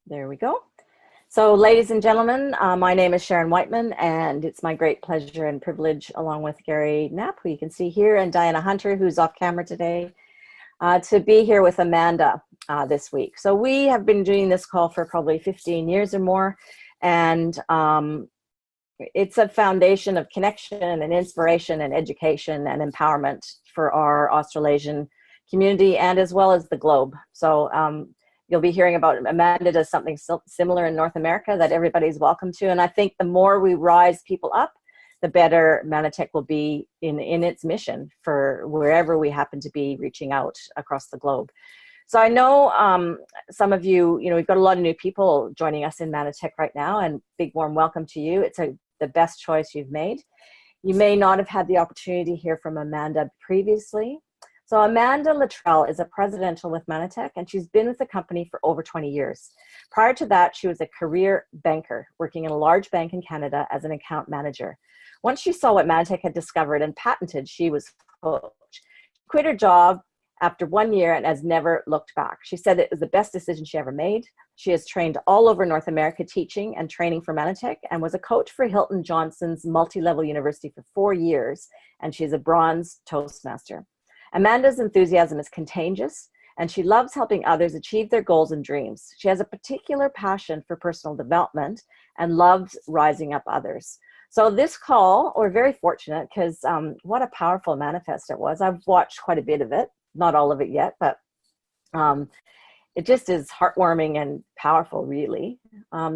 There we go. So, ladies and gentlemen, my name is Sharon Whiteman, and it's my great pleasure and privilege, along with Gary Knapp, who you can see here, and Diana Hunter, who's off camera today, to be here with Amanda this week. So we have been doing this call for probably 15 years or more, and it's a foundation of connection and inspiration and education and empowerment for our Australasian community and as well as the globe. So you'll be hearing about Amanda does something similar in North America that everybody's welcome to. And I think the more we rise people up, the better Mannatech will be in its mission for wherever we happen to be reaching out across the globe. So I know some of you, we've got a lot of new people joining us in Mannatech right now, and big warm welcome to you. It's the best choice you've made. You may not have had the opportunity to hear from Amanda previously. So Amanda Luttrell is a presidential with Mannatech, and she's been with the company for over 20 years. Prior to that, she was a career banker working in a large bank in Canada as an account manager. Once she saw what Mannatech had discovered and patented, she was hooked. She quit her job after 1 year and has never looked back. She said it was the best decision she ever made. She has trained all over North America teaching and training for Mannatech and was a coach for Hilton Johnson's multi-level university for 4 years, and she's a bronze Toastmaster. Amanda's enthusiasm is contagious, and she loves helping others achieve their goals and dreams. She has a particular passion for personal development and loves rising up others. So this call, we're very fortunate because what a powerful manifest it was. I've watched quite a bit of it, not all of it yet, but it just is heartwarming and powerful, really.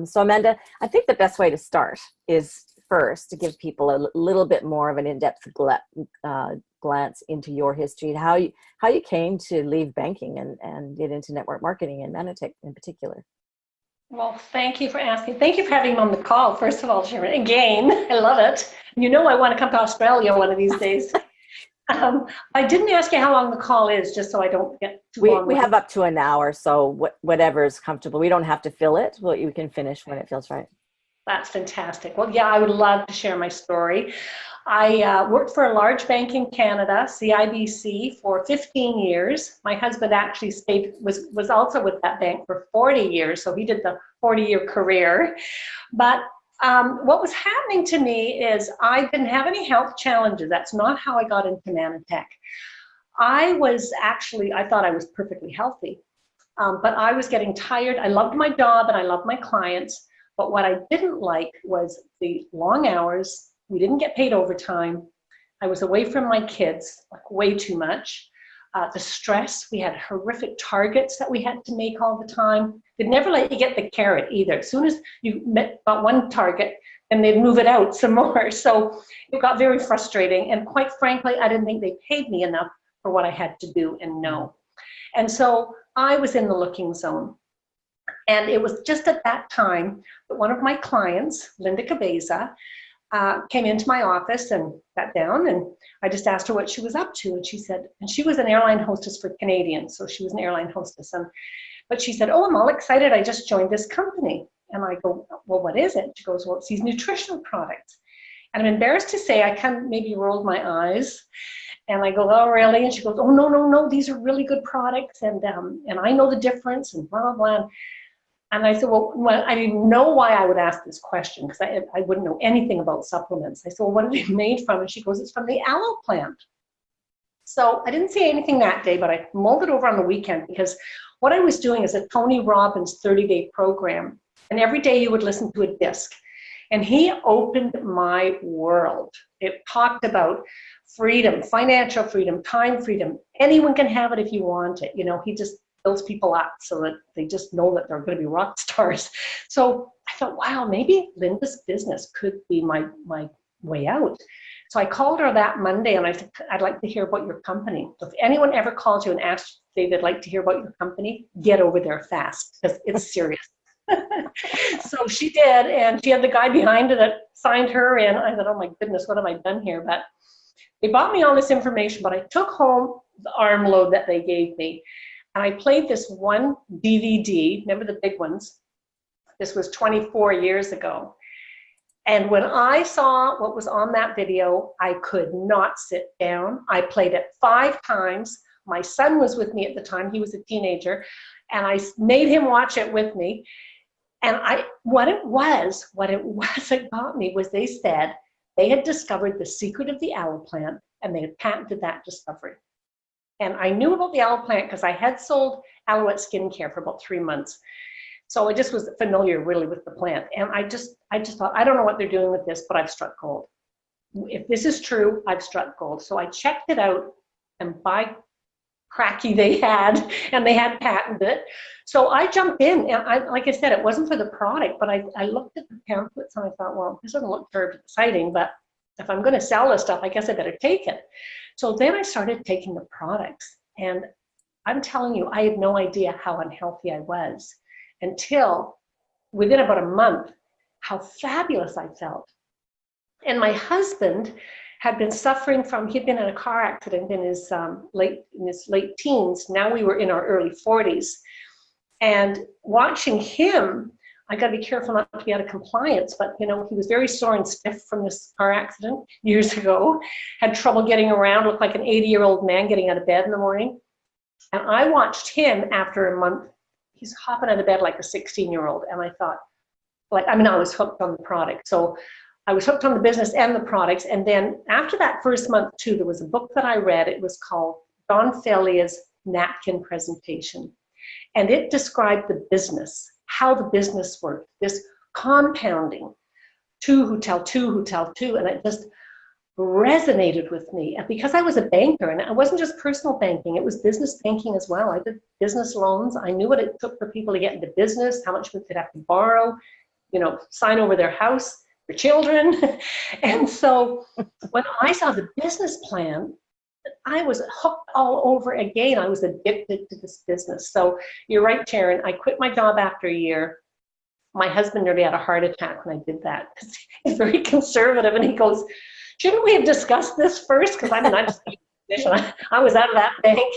So Amanda, I think the best way to start is first to give people a little bit more of an in-depth glance into your history and how you came to leave banking and get into network marketing and Mannatech in particular. Well, thank you for asking. Thank you for having me on the call, first of all, Sharon. Again, I love it. I want to come to Australia one of these days. I didn't ask you how long the call is, just so I don't get too long. We have up to an hour, so whatever is comfortable. We don't have to fill it. Well, you can finish when it feels right. That's fantastic. Well, yeah, I would love to share my story. I worked for a large bank in Canada, CIBC, for 15 years. My husband actually was also with that bank for 40 years, so he did the 40-year career. But what was happening to me is I didn't have any health challenges. That's not how I got into Mannatech. I thought I was perfectly healthy, but I was getting tired. I loved my job and I loved my clients, but what I didn't like was the long hours. We didn't get paid overtime. I was away from my kids, like way too much. The stress, we had horrific targets that we had to make all the time. They'd never let you get the carrot either. As soon as you got one target, then they'd move it out some more. So it got very frustrating. And quite frankly, I didn't think they paid me enough for what I had to do and know. And so I was in the looking zone. And it was just at that time that one of my clients, Linda Cabeza, came into my office and sat down, and I just asked her what she was up to, and she said, and she was an airline hostess for Canadians, so she was an airline hostess, but she said, oh, I'm all excited, I just joined this company. And I go, well, what is it? She goes, well, it's these nutritional products. And I'm embarrassed to say, I kind of maybe rolled my eyes, and I go, oh, really? And she goes, oh, no, these are really good products, and I know the difference, and blah, blah, blah. And I said, well, I didn't know why I would ask this question because I wouldn't know anything about supplements. I said, well, what are they made from? And she goes, it's from the aloe plant. So I didn't say anything that day, but I mulled it over on the weekend because what I was doing is a Tony Robbins 30-day program. And every day you would listen to a disc. And he opened my world. It talked about freedom, financial freedom, time freedom. Anyone can have it if you want it. He just builds people up so that they just know that they're going to be rock stars. So I thought, wow, maybe Linda's business could be my way out. So I called her that Monday and I said, I'd like to hear about your company. So if anyone ever calls you and asks if they'd like to hear about your company, get over there fast because it's serious. So she did, and she had the guy behind her that signed her in. I thought, oh my goodness, what have I done here? But they bought me all this information, but I took home the arm load that they gave me. And I played this one DVD, remember the big ones? This was 24 years ago. And when I saw what was on that video, I could not sit down. I played it 5 times. My son was with me at the time. He was a teenager. And I made him watch it with me. And what it was that got me was they said they had discovered the secret of the aloe plant and they had patented that discovery. And I knew about the aloe plant because I had sold aloe skincare for about 3 months. So I just was familiar really with the plant. And I just thought, I don't know what they're doing with this, but I've struck gold. If this is true, I've struck gold. So I checked it out, and by cracky they had patented it. So I jumped in, and like I said, it wasn't for the product, but I looked at the pamphlets and I thought, well, this doesn't look very exciting, but if I'm going to sell this stuff, I guess I better take it. So then I started taking the products, and I'm telling you, I had no idea how unhealthy I was until within about a month, how fabulous I felt. And my husband had been suffering from, he'd been in a car accident in his late teens. Now we were in our early 40s. And watching him, I got to be careful not to be out of compliance, but he was very sore and stiff from this car accident years ago, had trouble getting around, looked like an 80-year-old man getting out of bed in the morning. And I watched him after a month, he's hopping out of bed like a 16-year-old. And I thought, I was hooked on the product. So I was hooked on the business and the products. And then after that first month too, there was a book that I read. It was called Don Felia's Napkin Presentation. And it described the business, how the business worked, this compounding, two who tell two, and it just resonated with me. And because I was a banker, and it wasn't just personal banking, it was business banking as well. I did business loans. I knew what it took for people to get into business, how much they'd have to borrow, sign over their house, their children. And so when I saw the business plan, I was hooked all over again. I was addicted to this business. So you're right, Sharon. I quit my job after a year. My husband nearly had a heart attack when I did that because he's very conservative, and he goes, shouldn't we have discussed this first? Because I'm just I was out of that bank,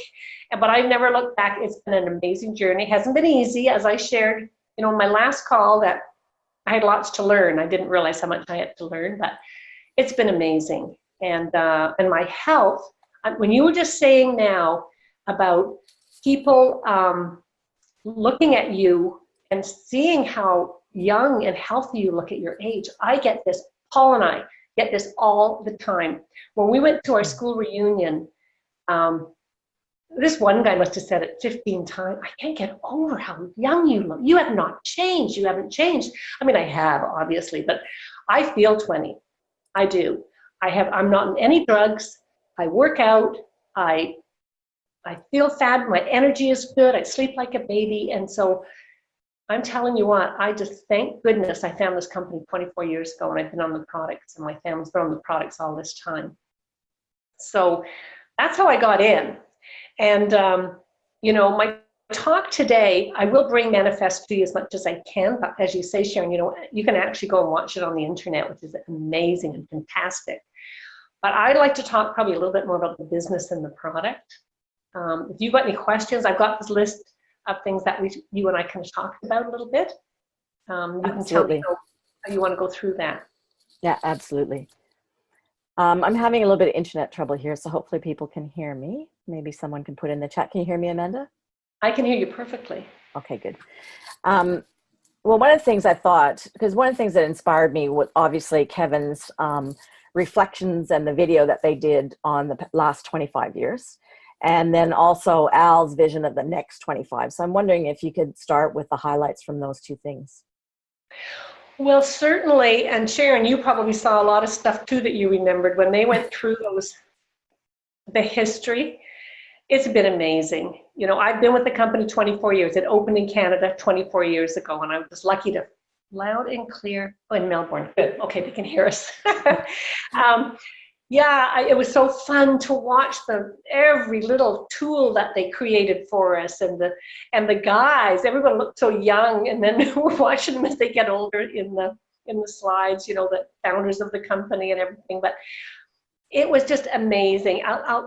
but I never looked back. It's been an amazing journey. It hasn't been easy, as I shared, in my last call, that I had lots to learn. I didn't realize how much I had to learn, but it's been amazing. And my health, when you were just saying now about people looking at you and seeing how young and healthy you look at your age, I get this, Paul and I get this all the time. When we went to our school reunion, this one guy must have said it 15 times, I can't get over how young you look. You have not changed. You haven't changed. I mean, I have, obviously, but I feel 20. I do. I'm not on any drugs. I work out. I feel fab. My energy is good. I sleep like a baby. And so I'm telling you what, I just thank goodness I found this company 24 years ago, and I've been on the products, and my family's been on the products all this time. So that's how I got in. And, my talk today, I will bring Manifest to you as much as I can, but as you say, Sharon, you can actually go and watch it on the internet, which is amazing and fantastic. But I'd like to talk probably a little bit more about the business and the product. If you've got any questions, I've got this list of things that you and I kind of talked about a little bit. You can tell me how you want to go through that. Yeah, absolutely. I'm having a little bit of internet trouble here, so hopefully people can hear me. Maybe someone can put in the chat. Can you hear me, Amanda? I can hear you perfectly. Okay, good. Well, one of the things I thought, because one of the things that inspired me was obviously Kevin's reflections and the video that they did on the last 25 years. And then also Al's vision of the next 25. So I'm wondering if you could start with the highlights from those two things. Well, certainly. And Sharon, you probably saw a lot of stuff too that you remembered when they went through the history. It's been amazing. I've been with the company 24 years. It opened in Canada 24 years ago, and I was lucky to, loud and clear, in Melbourne. Good. Okay, they can hear us. It was so fun to watch every little tool that they created for us, and the guys. Everyone looked so young, and then we're watching them as they get older in the slides. The founders of the company and everything. But it was just amazing. I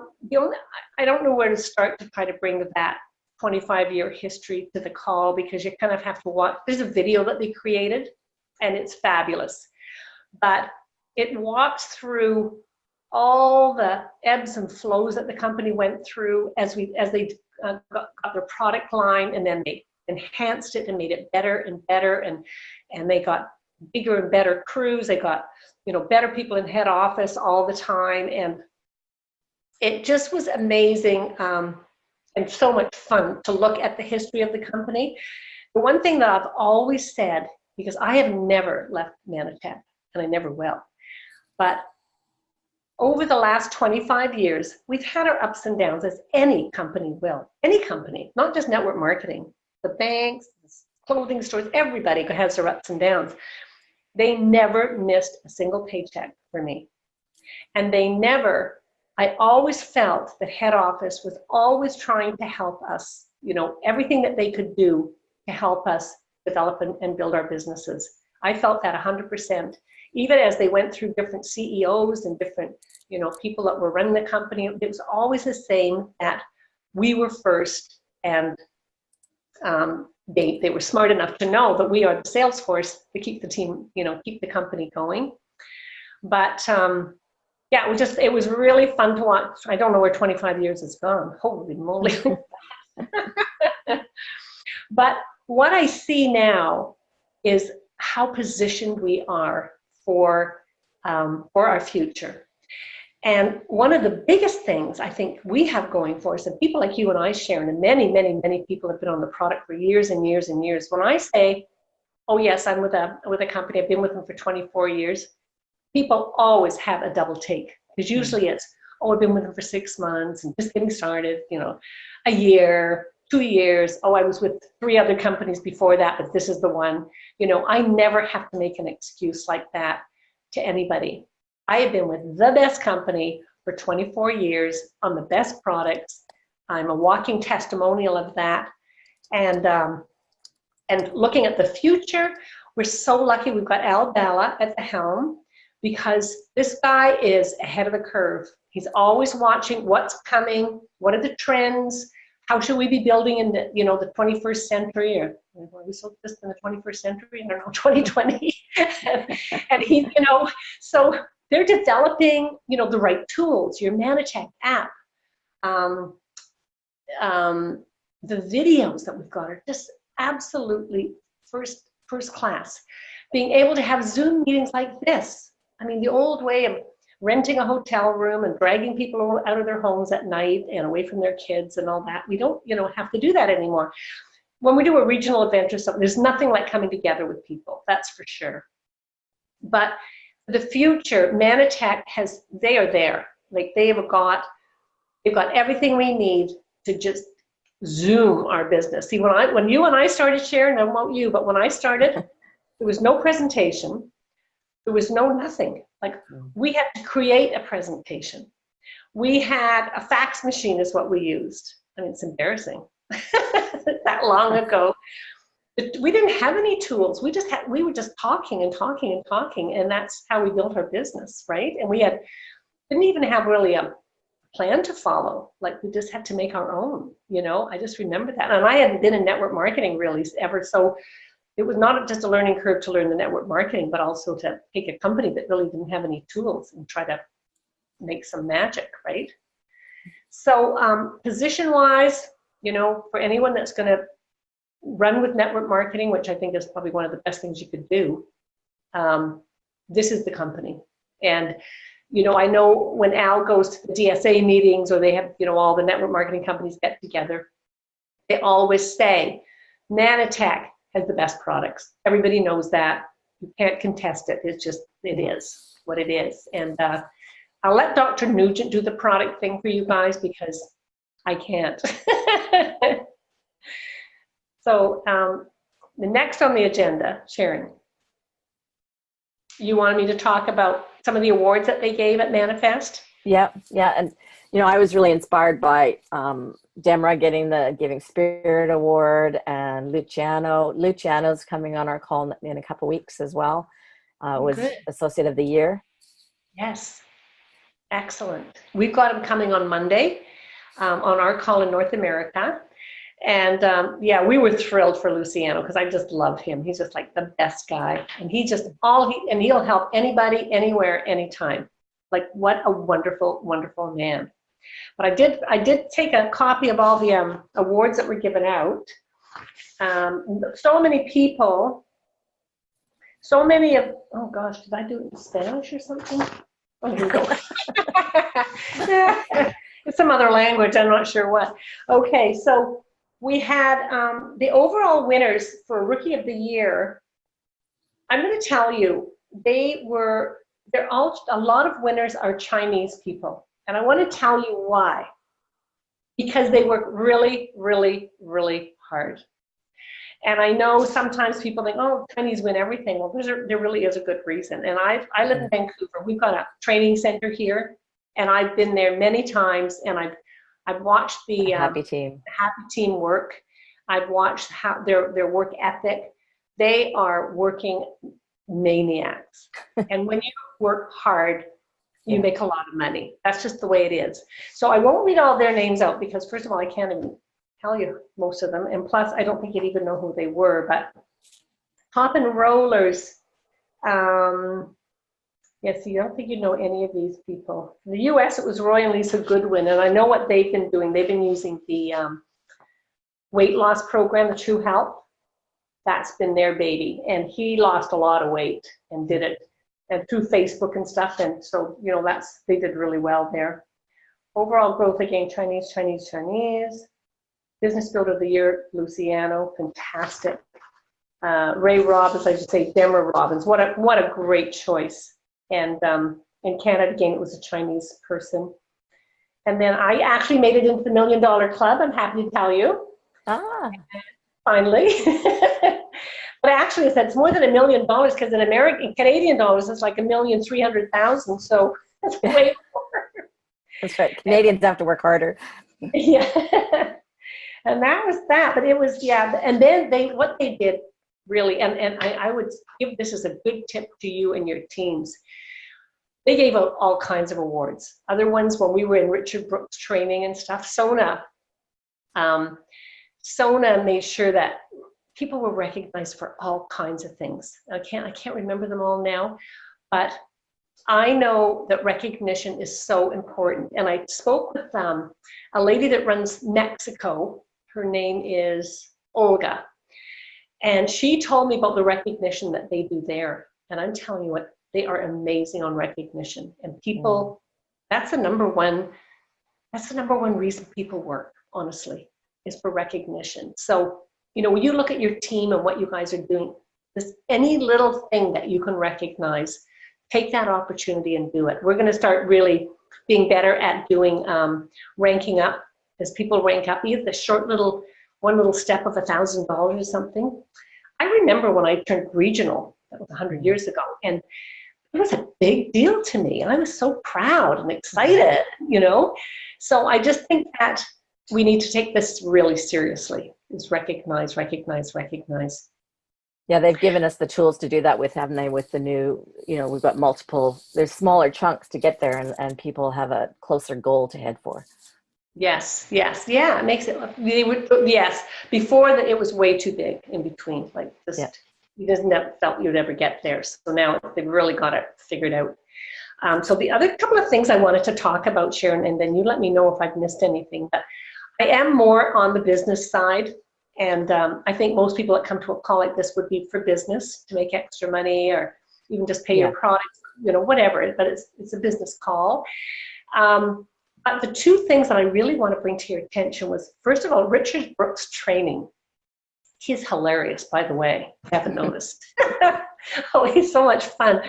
don't know where to start to try to bring that 25-year history to the call, because you kind of have to watch. There's a video that they created, and it's fabulous. But it walks through all the ebbs and flows that the company went through as they got their product line, and then they enhanced it and made it better and better. And they got bigger and better crews. They got, better people in head office all the time. And it just was amazing and so much fun to look at the history of the company. The one thing that I've always said, because I have never left Mannatech, and I never will, but over the last 25 years, we've had our ups and downs, as any company will. Any company, not just network marketing. The banks, the clothing stores, everybody has their ups and downs. They never missed a single paycheck for me. And I always felt that head office was always trying to help us, everything that they could do to help us develop and build our businesses. I felt that 100%. Even as they went through different CEOs and different, people that were running the company, it was always the same, that we were first, and they were smart enough to know that we are the sales force to keep the team, keep the company going. But yeah, it was really fun to watch. I don't know where 25 years has gone. Holy moly. But what I see now is how positioned we are for our future. And one of the biggest things I think we have going for us, and people like you and I, Sharon, and many, many, many people have been on the product for years and years and years. When I say, oh yes, I'm with a company, I've been with them for 24 years, people always have a double take. Because usually it's, oh, I've been with them for 6 months and just getting started, a year, 2 years. Oh, I was with 3 other companies before that, but this is the one. I never have to make an excuse like that to anybody. I have been with the best company for 24 years on the best products. I'm a walking testimonial of that. And looking at the future, we're so lucky we've got Al Bala at the helm, because this guy is ahead of the curve. He's always watching what's coming, what are the trends, how should we be building in the, the 21st century, or are we still just in the 21st century? I don't know, 2020. And he, so they're developing, the right tools, your Mannatech app. The videos that we've got are just absolutely first class. Being able to have Zoom meetings like this. I mean, the old way of renting a hotel room and dragging people out of their homes at night and away from their kids and all that, we don't, have to do that anymore. When we do a regional event or something, there's nothing like coming together with people, that's for sure. But the future, Mannatech they are there. Like they've got everything we need to just Zoom our business. See, when you and I started, Sharon, I won't you, but when I started, there was no presentation. There was nothing. Like, we had to create a presentation. We had a fax machine is what we used. I mean, it's embarrassing. That long ago. We didn't have any tools. We were just talking and talking and talking, and that's how we built our business, right? And we didn't even have really a plan to follow. Like, we just had to make our own, I just remember that. And I hadn't been in network marketing really ever, so it was not just a learning curve to learn the network marketing, but also to take a company that really didn't have any tools and try to make some magic, right? So position-wise, for anyone that's going to run with network marketing, which I think is probably one of the best things you could do, this is the company. And, I know when Al goes to the DSA meetings, or they have, all the network marketing companies get together, they always say, Mannatech has the best products. Everybody knows that. You can't contest it. It is what it is. And I'll let Dr. Nugent do the product thing for you guys, because I can't. So the next on the agenda, Sharon, you wanted me to talk about some of the awards that they gave at Manifest? Yeah. And, I was really inspired by Demra getting the Giving Spirit Award, and Luciano's coming on our call in a couple weeks as well. Was Good. Associate of the Year. Yes. Excellent. We've got him coming on Monday on our call in North America. And yeah, we were thrilled for Luciano, because I just love him. He's just like the best guy. And he'll help anybody, anywhere, anytime. Like, what a wonderful, wonderful man. But I did take a copy of all the awards that were given out. So many people, so many of, oh gosh, did I do it in Spanish or something? Oh, here we go. It's some other language, I'm not sure what. Okay, so we had the overall winners for Rookie of the Year. I'm going to tell you, a lot of winners are Chinese people. And I want to tell you why. Because they work really, really, really hard. And I know sometimes people think, oh, Chinese win everything. Well, there really is a good reason. And I live in Vancouver. We've got a training center here, and I've been there many times, and I've watched the happy team work. I've watched how their work ethic. They are working maniacs. And when you work hard, you make a lot of money. That's just the way it is. So I won't read all their names out because, first of all, I can't even tell you most of them. And plus, I don't think you'd even know who they were. But Hop and Rollers, yes, you don't think you know any of these people. In the US, it was Roy and Lisa Goodwin. And I know what they've been doing. They've been using the weight loss program, the True Health. That's been their baby. And he lost a lot of weight and did it. And through Facebook and stuff, and so, you know, they did really well there. Overall growth again, Chinese. Business Builder of the Year, Luciano, fantastic. Ray Robbins, I should say, Demra Robbins, what a great choice. And in Canada, again, it was a Chinese person. And then I actually made it into the $1 Million Club, I'm happy to tell you. Finally. But actually, it's more than $1 million because in Canadian dollars, it's like $1,300,000. So that's way more. That's right. Canadians have to work harder. Yeah. And that was that. But it was, yeah. And then what they did really, and I would give this as a good tip to you and your teams. They gave out all kinds of awards. Other ones, when we were in Richard Brooks training and stuff, Sona made sure that people were recognized for all kinds of things. I can't remember them all now, but I know that recognition is so important. And I spoke with a lady that runs Mexico. Her name is Olga. And she told me about the recognition that they do there. And I'm telling you what, they are amazing on recognition. And people, that's the number one reason people work, honestly, is for recognition. So, you know, when you look at your team and what you guys are doing, any little thing that you can recognize, take that opportunity and do it. We're going to start really being better at doing ranking up. As people rank up, either the one little step of $1,000 or something. I remember when I turned regional, that was 100 years ago, and it was a big deal to me. I was so proud and excited, you know. So I just think that we need to take this really seriously. Is recognize. Yeah, they've given us the tools to do that with, haven't they, with the new, you know, we've got there's smaller chunks to get there, and people have a closer goal to head for. Yes, yeah, it makes it, yes, before it was way too big in between, like you just never felt you'd ever get there. So now they've really got it figured out. So the other couple of things I wanted to talk about, Sharon, and then you let me know if I've missed anything, but I am more on the business side, and I think most people that come to a call like this would be for business, to make extra money or even just pay your products, you know, whatever, but it's a business call. But the two things that I really want to bring to your attention was, first of all, Richard Brooks training. He's hilarious, by the way, if you haven't noticed. Oh, he's so much fun.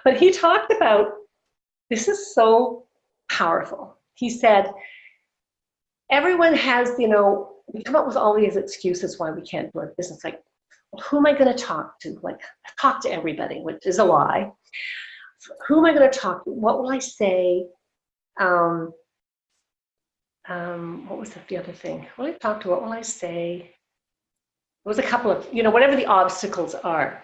But he talked about, this is so powerful. He said, everyone has, you know, we come up with all these excuses why we can't do our business. Like, well, who am I going to talk to? Like, talk to everybody, which is a lie. Who am I going to talk to? What will I say? What was the other thing? What will I talk to? What will I say? There was a couple of, you know, whatever the obstacles are.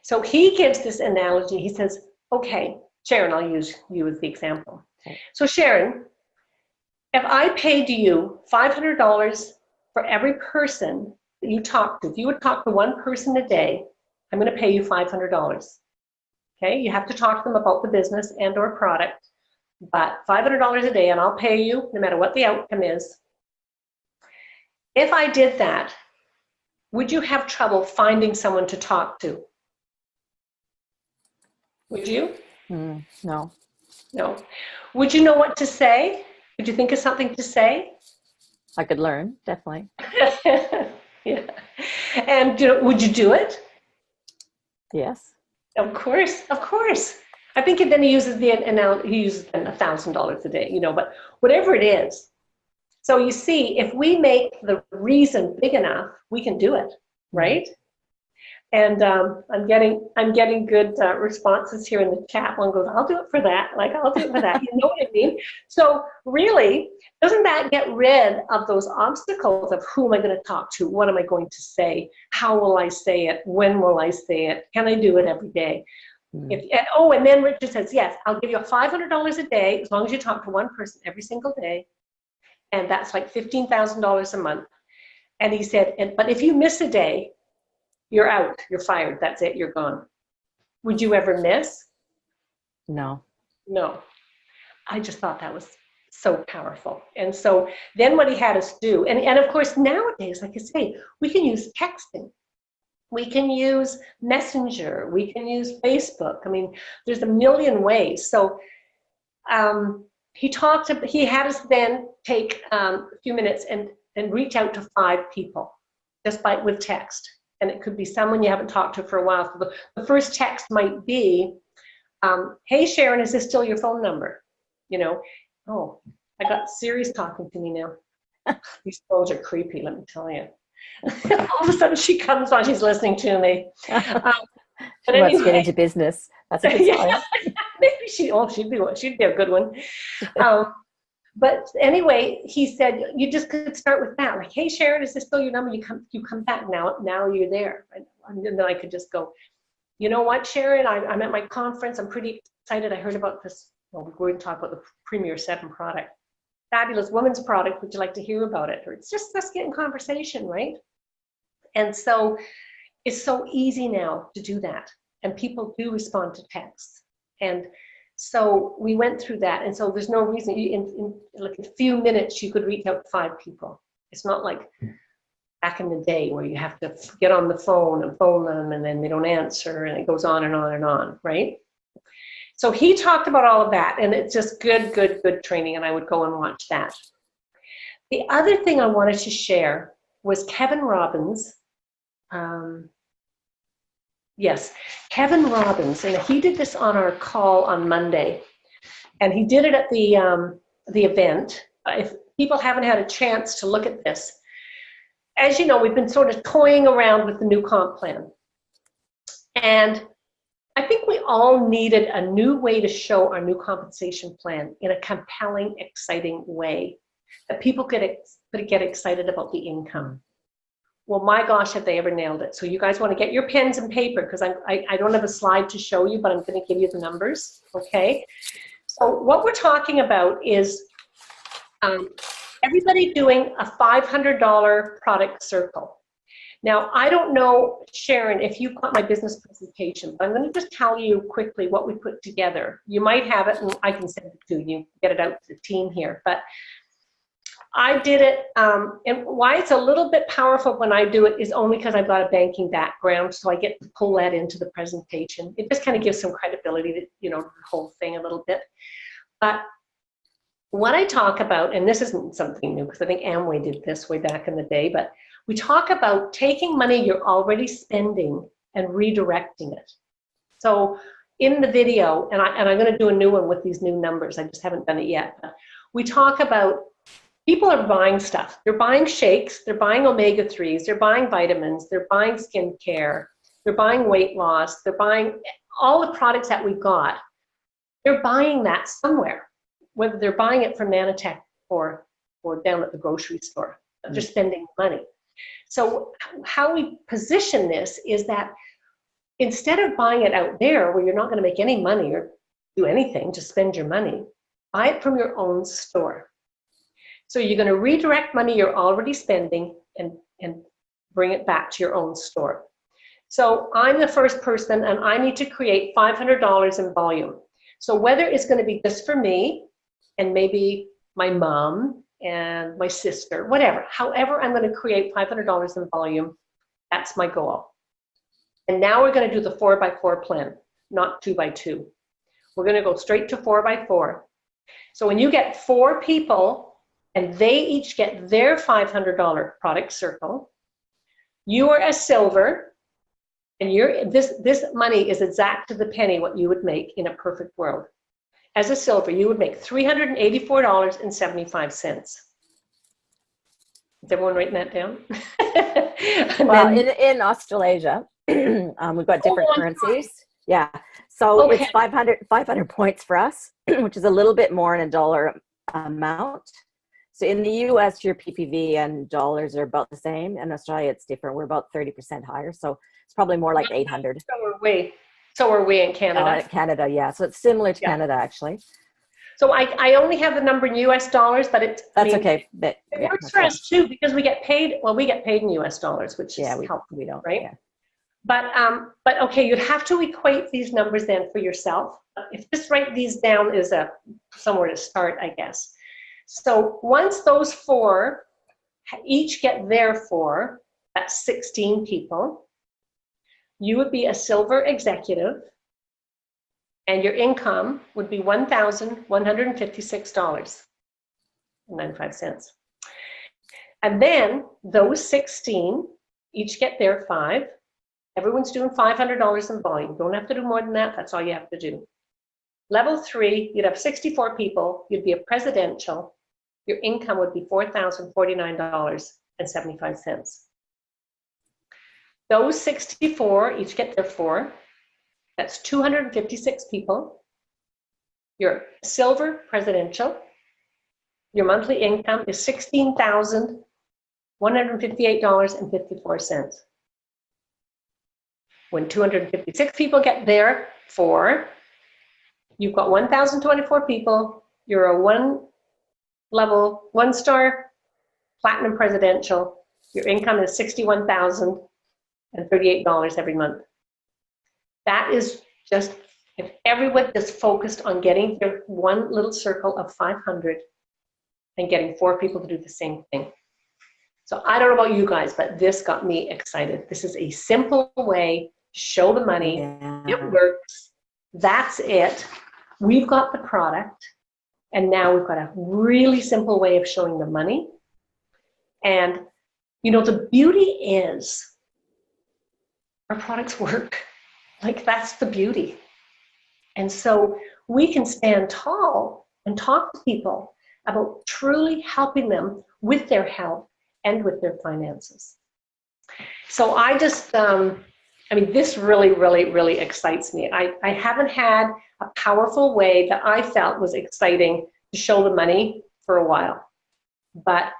So he gives this analogy. He says, okay, Sharon, I'll use you as the example. Okay. So Sharon, if I paid you $500 for every person that you talk to, if you would talk to one person a day, I'm going to pay you $500. Okay, you have to talk to them about the business and or product, but $500 a day, and I'll pay you no matter what the outcome is. If I did that, would you have trouble finding someone to talk to? Would you? No. No. Would you know what to say? Would you think of something to say? I could learn, definitely. Yeah. And would you do it? Yes. Of course, of course. I think then he uses $1,000 a day, but whatever it is. So you see, if we make the reason big enough, we can do it, right? And I'm getting good responses here in the chat. One goes, "I'll do it for that." Like, I'll do it for that. You know what I mean? So really, doesn't that get rid of those obstacles of who am I going to talk to? What am I going to say? How will I say it? When will I say it? Can I do it every day? And then Richard says, yes, I'll give you $500 a day as long as you talk to one person every single day. And that's like $15,000 a month. And he said, but if you miss a day, you're out, you're fired, that's it, you're gone. Would you ever miss? No. No. I just thought that was so powerful. And so then what he had us do, and of course nowadays, like I say, we can use texting. We can use Messenger. We can use Facebook. I mean, there's a million ways. So he had us then take a few minutes and reach out to 5 people just with text. And it could be someone you haven't talked to for a while. So the first text might be, "Hey, Sharon, is this still your phone number?" Oh, I got Siri's talking to me now. These phones are creepy, let me tell you. All of a sudden she comes on, she's listening to me. But anyway, let's get into business. That's a good sign. Maybe she'd be a good one. But anyway, he said, you just could start with that. Like, "Hey, Sharon, is this still your number? You come back now. Now you're there." And then I could just go, "You know what, Sharon? I'm at my conference. I'm pretty excited. I heard about this." Well, we're going to talk about the Premier 7 product. Fabulous women's product. Would you like to hear about it? Or it's just us getting conversation, right? And so it's so easy now to do that. And people do respond to texts. And so we went through that. And so there's no reason, in like a few minutes, you could reach out to 5 people. It's not like back in the day where you have to get on the phone and phone them and then they don't answer and it goes on and on and on, right? So he talked about all of that, and it's just good training, and I would go and watch that. The other thing I wanted to share was Kevin Robbins. Kevin Robbins, and he did this on our call on Monday, and he did it at the event. If people haven't had a chance to look at this, as you know, we've been sort of toying around with the new comp plan, and I think we all needed a new way to show our new compensation plan in a compelling, exciting way that people could get excited about the income. Well, my gosh, have they ever nailed it. So you guys want to get your pens and paper, because I don't have a slide to show you, but I'm going to give you the numbers, okay? So what we're talking about is everybody doing a $500 product circle. Now, I don't know, Sharon, if you caught my business presentation, but I'm going to just tell you quickly what we put together. You might have it, and I can send it to you, get it out to the team here. But I did it, and why it's a little bit powerful when I do it is only because I've got a banking background, so I get to pull that into the presentation. It just kind of gives some credibility to, the whole thing a little bit. But what I talk about, and this isn't something new, because I think Amway did this way back in the day, but we talk about taking money you're already spending and redirecting it. So in the video, and I'm going to do a new one with these new numbers, I just haven't done it yet, but we talk about people are buying stuff. They're buying shakes, they're buying omega-3s, they're buying vitamins, they're buying skincare, they're buying weight loss, they're buying all the products that we've got. They're buying that somewhere, whether they're buying it from Mannatech or down at the grocery store. They're spending money. So how we position this is that instead of buying it out there where you're not going to make any money or do anything, just spend your money, buy it from your own store. So you're going to redirect money you're already spending and bring it back to your own store. So I'm the first person, and I need to create $500 in volume. So whether it's going to be just for me and maybe my mom and my sister, whatever, however I'm going to create $500 in volume, That's my goal. And now we're going to do the 4x4 plan, not 2x2. We're going to go straight to 4x4. So when you get 4 people and they each get their $500 product circle, you are a silver, and this money is exact to the penny what you would make in a perfect world. As a silver, you would make $384.75. Is everyone writing that down? Well, in Australasia, we've got different currencies. Yeah. So it's 500 points for us, which is a little bit more in a dollar amount. So in the US, your PPV and dollars are about the same. In Australia, it's different. We're about 30% higher. So it's probably more like 800. So are we in Canada. Canada, yeah. So it's similar to Canada, actually. So I only have the number in US dollars, but okay. But it works for us too, because we get paid in US dollars, which is helpful, we don't, right? Yeah. But okay, you'd have to equate these numbers then for yourself. If just write these down is somewhere to start, I guess. So once those 4 each get their 4, that's 16 people, you would be a silver executive, and your income would be $1,156.95. And then those 16 each get their 5. Everyone's doing $500 in volume. You don't have to do more than that. That's all you have to do. Level 3, you'd have 64 people. You'd be a presidential. Your income would be $4,049.75. Those 64 each get their 4. That's 256 people. You're silver presidential. Your monthly income is $16,158.54. When 256 people get their 4, you've got 1,024 people. You're a 1-star platinum presidential. Your income is $61,038 every month. That is just, if everyone is focused on getting their one little circle of 500 and getting 4 people to do the same thing. So I don't know about you guys, but this got me excited. This is a simple way to show the money. Yeah. It works. That's it. We've got the product. And now we've got a really simple way of showing the money. And, the beauty is our products work. Like, that's the beauty. And so we can stand tall and talk to people about truly helping them with their health and with their finances. So I just, this really, really, really excites me. I haven't had a powerful way that I felt was exciting to show the money for a while. But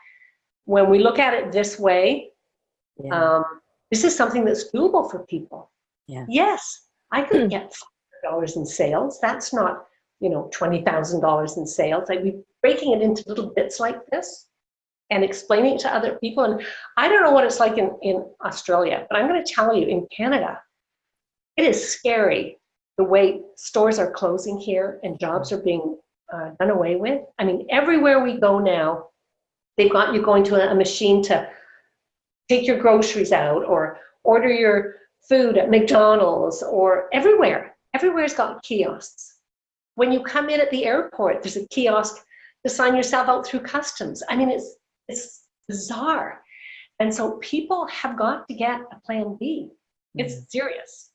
when we look at it this way, this is something that's doable for people. Yeah. Yes, I could get $500 in sales. That's not, $20,000 in sales. I'd be breaking it into little bits like this and explaining it to other people. And I don't know what it's like in Australia, but I'm going to tell you, in Canada, it is scary the way stores are closing here and jobs are being done away with. Everywhere we go now, they've got you going to a machine to take your groceries out or order your food at McDonald's, or everywhere. Everywhere's got kiosks. When you come in at the airport, there's a kiosk to sign yourself out through customs. It's bizarre. And so people have got to get a plan B. It's serious.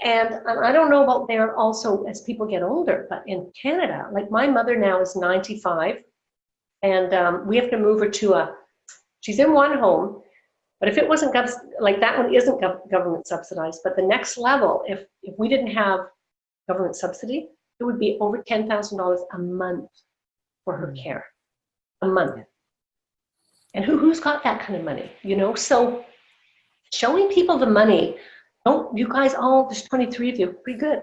And I don't know about there also as people get older, but in Canada, like my mother now is 95, and we have to move her to she's in one home, but if it wasn't, like that one isn't government subsidized, but the next level, if we didn't have government subsidy, it would be over $10,000 a month for her care, a month. And who's got that kind of money, So showing people the money, you guys, there's 23 of you, pretty good.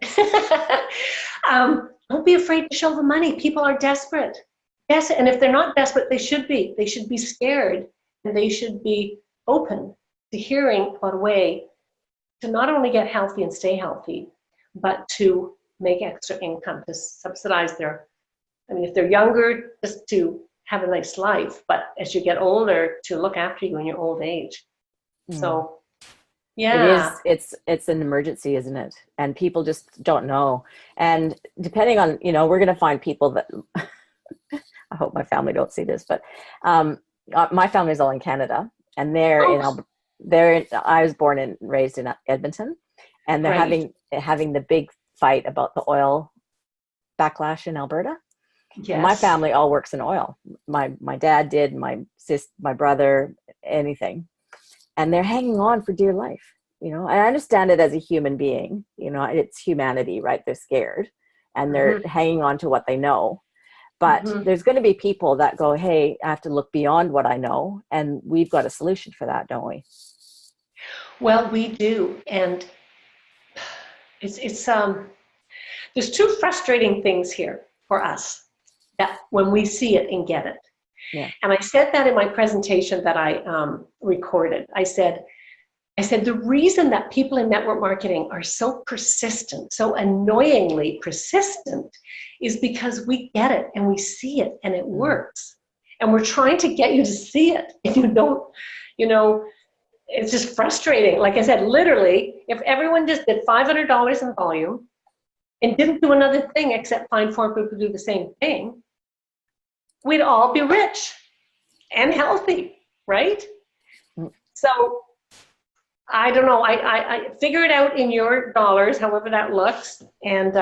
Don't be afraid to show the money. People are desperate. Yes, and if they're not desperate, they should be. They should be scared, and they should be open to hearing about a way to not only get healthy and stay healthy, but to make extra income, to subsidize if they're younger, just to have a nice life, but as you get older, to look after you in your old age. So It Yeah. is, it's an emergency, isn't it? And people just don't know. And depending on, we're going to find people that, I hope my family don't see this, but um, my family's all in Canada, and Oh, I was born and raised in Edmonton, and they're great. having the big fight about the oil backlash in Alberta. And my Yes. family all works in oil. My dad did, my brother, anything, and they're hanging on for dear life. I understand it as a human being. It's humanity, right? They're scared, and they're Hmm. hanging on to what they know. But Hmm. there's going to be people that go, hey, I have to look beyond what I know, and we've got a solution for that, don't we? Well, we do, and it's there's two frustrating things here for us that when we see it and get it. Yeah. And I said that in my presentation that I recorded. I said the reason that people in network marketing are so persistent, so annoyingly persistent, is because we get it and we see it and it Mm. works. And we're trying to get you to see it. If you don't, you know, it's just frustrating. Like I said, literally, if everyone just did $500 in volume and didn't do another thing except find four people to do the same thing, we'd all be rich and healthy, right? Mm. So I don't know. I figure it out in your dollars, however that looks. And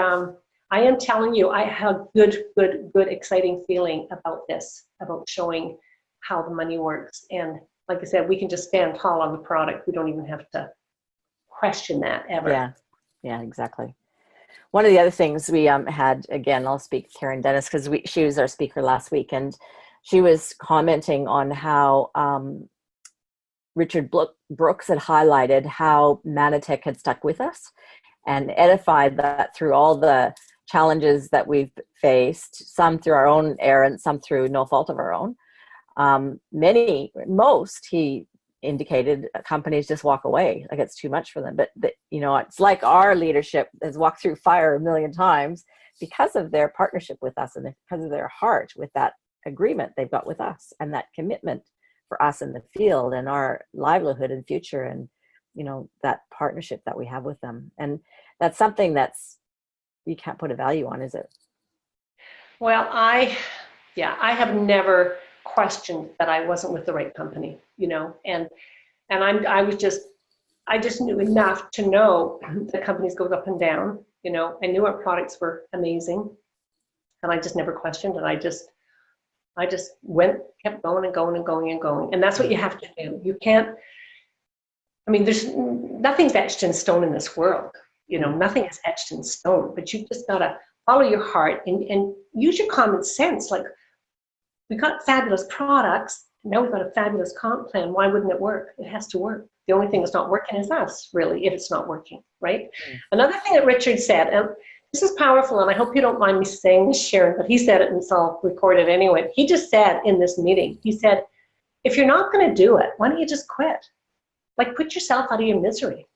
I am telling you, I have a good, exciting feeling about this, about showing how the money works. And like I said, we can just stand tall on the product. We don't even have to question that ever. Yeah. Yeah, exactly. One of the other things we had, again, I'll speak to Karen Dennis because she was our speaker last week, and she was commenting on how Richard Brooks had highlighted how Mannatech had stuck with us and edified that through all the challenges that we've faced, some through our own errand, some through no fault of our own. Most, he indicated, companies just walk away, like it's too much for them. But it's like our leadership has walked through fire a million times because of their partnership with us and because of their heart with that agreement they've got with us and that commitment for us in the field and our livelihood and future, and that partnership that we have with them. And that's something that's, you can't put a value on, is it? Well, I have never questioned that I wasn't with the right company, and I just knew enough to know that companies go up and down. I knew our products were amazing, and I just never questioned it. I just kept going and going and going and going, and that's what you have to do. You can't. I mean, there's nothing's etched in stone in this world. Nothing is etched in stone, but you just gotta follow your heart and use your common sense. Like, we got fabulous products. Now we've got a fabulous comp plan. Why wouldn't it work? It has to work. The only thing that's not working is us, really, if it's not working, right? Another thing that Richard said, and this is powerful, and I hope you don't mind me saying this, Sharon, but he said it, and so I'll record it anyway. He just said in this meeting, he said, if you're not going to do it, why don't you just quit? Like, put yourself out of your misery.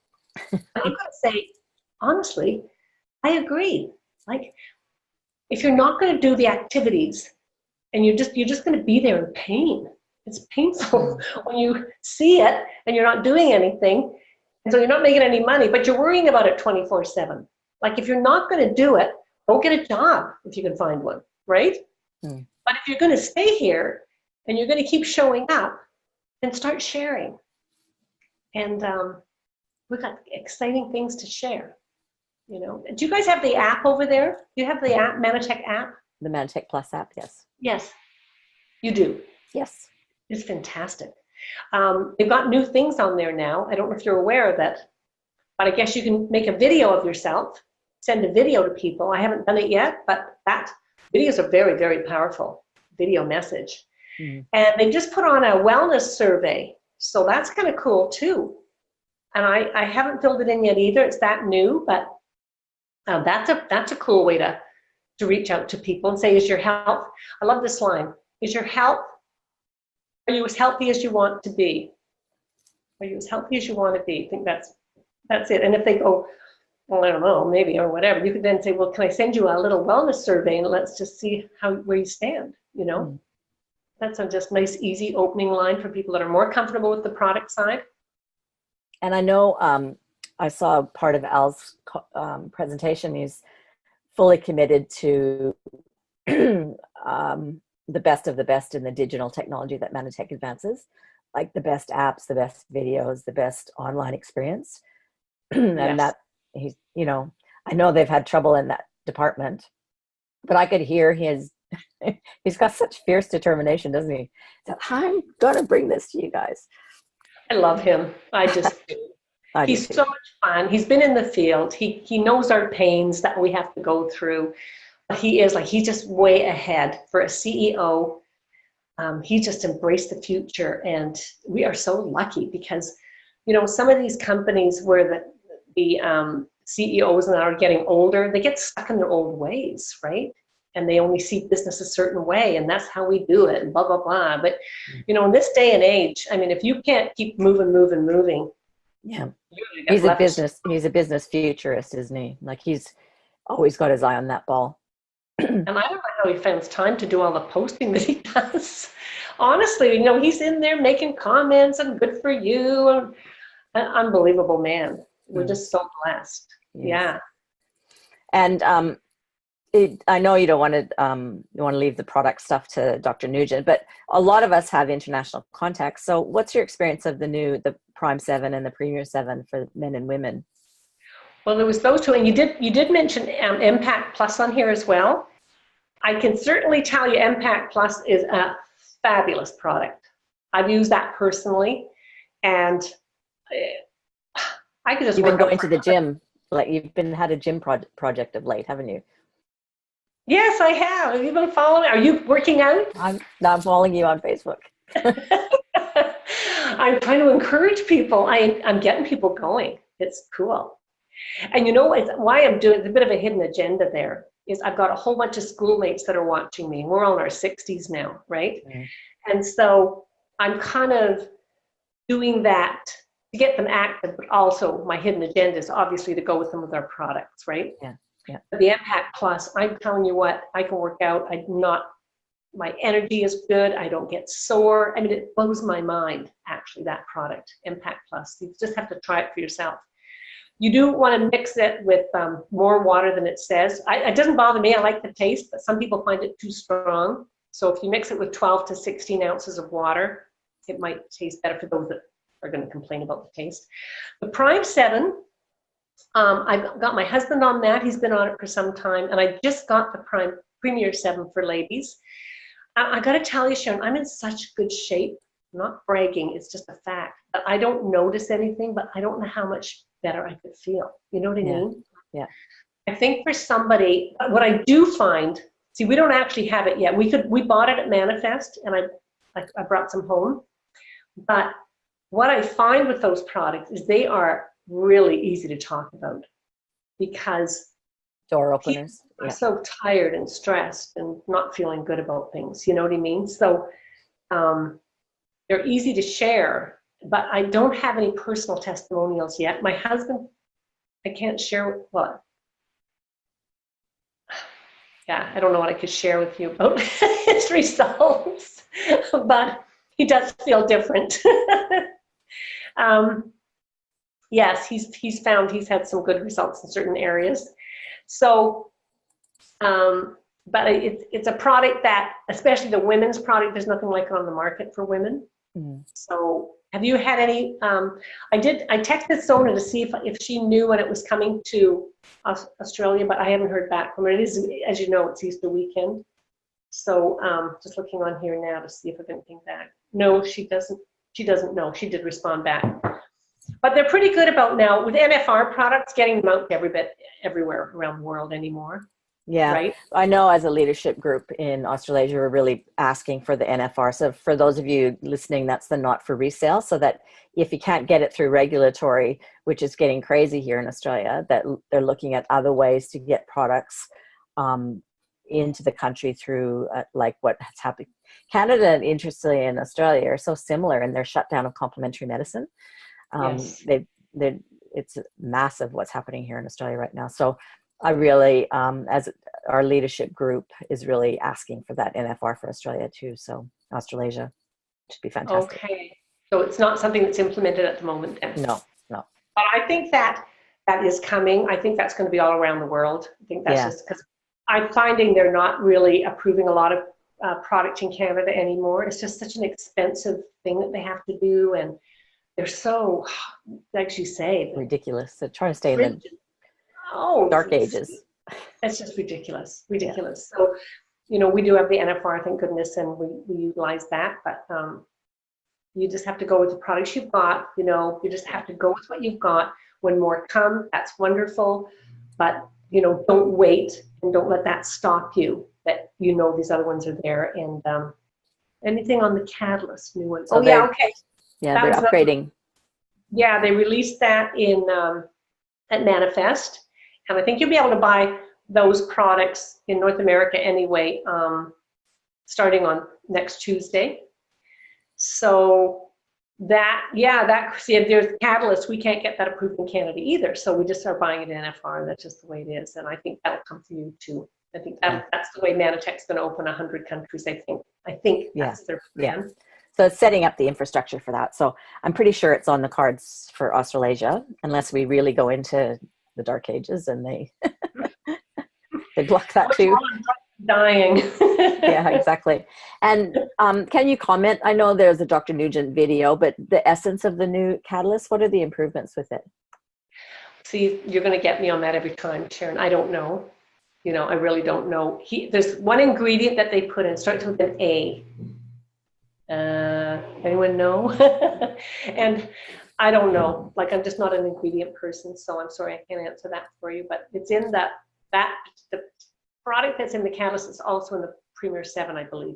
And I'm going to say, honestly, I agree. Like, if you're not going to do the activities and you're just going to be there in pain. It's painful when you see it and you're not doing anything, and so you're not making any money, but you're worrying about it 24/7. Like, if you're not going to do it, go get a job if you can find one, right? Mm. But if you're going to stay here and you're going to keep showing up, then start sharing. And we've got exciting things to share. Do you guys have the app over there? Do you have the app, Mannatech app? The Mannatech Plus app, yes. Yes, you do. Yes. It's fantastic. They've got new things on there now. I don't know if you're aware of it, but I guess you can make a video of yourself, send a video to people. I haven't done it yet, but videos are very, very powerful video message. Mm. And they just put on a wellness survey. So that's kind of cool too. And I haven't filled it in yet either. It's that new, but that's a cool way to reach out to people and say, is your health, I love this line, is your health, are you as healthy as you want to be? Are you as healthy as you want to be? I think that's it. And if they go, well, I don't know, maybe, or whatever, you could then say, well, can I send you a little wellness survey and let's just see where you stand, Mm. That's a just nice, easy opening line for people that are more comfortable with the product side. And I know I saw part of Al's presentation. He's fully committed to the best of the best in the digital technology that Mannatech advances, like the best apps, the best videos, the best online experience. And Yes. that he's, I know they've had trouble in that department, but I could hear he's got such fierce determination, doesn't he? That I'm gonna bring this to you guys. I love him. I just do. I do He's too. so much fun. He's been in the field. He knows our pains that we have to go through. He's just way ahead for a CEO. He just embraced the future, and we are so lucky because, some of these companies where the CEOs now are getting older, they get stuck in their old ways, right? And they only see business a certain way, and that's how we do it, and blah, blah, blah. But, in this day and age, I mean, if you can't keep moving, Yeah. you're He's gonna get left. a business futurist, isn't he? Like he's always got his eye on that ball. And I don't know how he finds time to do all the posting that he does. Honestly, he's in there making comments and good for you. And an unbelievable man. We're just so blessed. Yes. Yeah. And I know you don't want to leave the product stuff to Dr. Nugent, but a lot of us have international contacts. So what's your experience of the Prime 7 and the Premier 7 for men and women? Well, there was those two, and you did mention Impact Plus on here as well. I can certainly tell you Impact Plus is a fabulous product. I've used that personally, and I could just You've been work out going to the gym, like you've had a gym project of late, haven't you? Yes, I have. Have you been following? Are you working out? I'm following you on Facebook. I'm trying to encourage people. I'm getting people going. It's cool. And why I'm doing it's a bit of a hidden agenda there is I've got a whole bunch of schoolmates that are watching me. We're all in our 60s now, right? Mm. And so I'm kind of doing that to get them active, but also my hidden agenda is obviously to go with them with our products, right? Yeah. Yeah. But the Impact Plus, I'm telling you what, I can work out. My energy is good. I don't get sore. I mean, it blows my mind, actually, that product, Impact Plus. You just have to try it for yourself. You do want to mix it with more water than it says. It doesn't bother me. I like the taste, but some people find it too strong. So if you mix it with 12 to 16 ounces of water, it might taste better for those that are going to complain about the taste. The Prime 7, I've got my husband on that. He's been on it for some time. And I just got the Premier 7 for ladies. I got to tell you, Sharon, I'm in such good shape. I'm not bragging. It's just a fact. But I don't notice anything, but I don't know how much better I could feel. You know what I mean? Yeah. I think for somebody, what I do find, see, we don't actually have it yet. We bought it at Manifest, and I brought some home. But what I find with those products is they are really easy to talk about because door openers. I'm so tired and stressed and not feeling good about things. You know what I mean? So they're easy to share, but I don't have any personal testimonials yet. My husband, I can't share what. Yeah, I don't know what I could share with you about his results, but he does feel different. Yes, he's found he's had some good results in certain areas. So, but it's a product that, especially the women's product, there's nothing like it on the market for women. Mm. So have you had any, I texted Sona to see if she knew when it was coming to Australia, but I haven't heard back from her. It is, as you know, it's Easter weekend. So just looking on here now to see if I've anything back. No, she doesn't know. She did respond back. But they're pretty good about now, with NFR products, getting them out everywhere around the world anymore. Yeah, right? I know as a leadership group in Australasia, we're really asking for the NFR. So for those of you listening, that's the not for resale. So that if you can't get it through regulatory, which is getting crazy here in Australia, that they're looking at other ways to get products into the country through like what has happened. Canada, interestingly, and Australia are so similar in their shutdown of complementary medicine. Yes. It's massive what's happening here in Australia right now. So I really, as our leadership group is really asking for that NFR for Australia too. So Australasia should be fantastic. Okay. So it's not something that's implemented at the moment then? No. But I think that is coming. I think that's going to be all around the world. I think that's Yeah. just because I'm finding they're not really approving a lot of product in Canada anymore. It's just such an expensive thing that they have to do, and they're so, like you say, Ridiculous. They're trying to stay in the oh, dark ages. it's just ridiculous, Yeah. ridiculous. So, we do have the NFR, thank goodness, and we utilize that, but you just have to go with the products you've got. You just have to go with what you've got. When more come, that's wonderful, but don't wait, and don't let that stop you, that these other ones are there. And anything on the catalyst, new ones. So Okay. Yeah, they're upgrading. Yeah, they released that at Manifest, and I think you'll be able to buy those products in North America anyway, starting on next Tuesday. So see, if there's catalyst, we can't get that approved in Canada either. So we just start buying it in NFR, and that's just the way it is. And I think that'll come to you too. I think that's the way Mannatech's going to open 100 countries. I think that's their plan. Yeah. So it's setting up the infrastructure for that. So I'm pretty sure it's on the cards for Australasia, unless we really go into the dark ages and they block that too. Dying. Yeah, exactly. And can you comment? I know there's a Dr. Nugent video, but the essence of the new catalyst, what are the improvements with it? See, you're going to get me on that every time, Sharon. I don't know. I really don't know. There's one ingredient that they put in, it starts with an A. Anyone know? And I don't know. Like, I'm just not an ingredient person, so I'm sorry I can't answer that for you. But it's in the product that's in the catalyst is also in the Premier 7, I believe.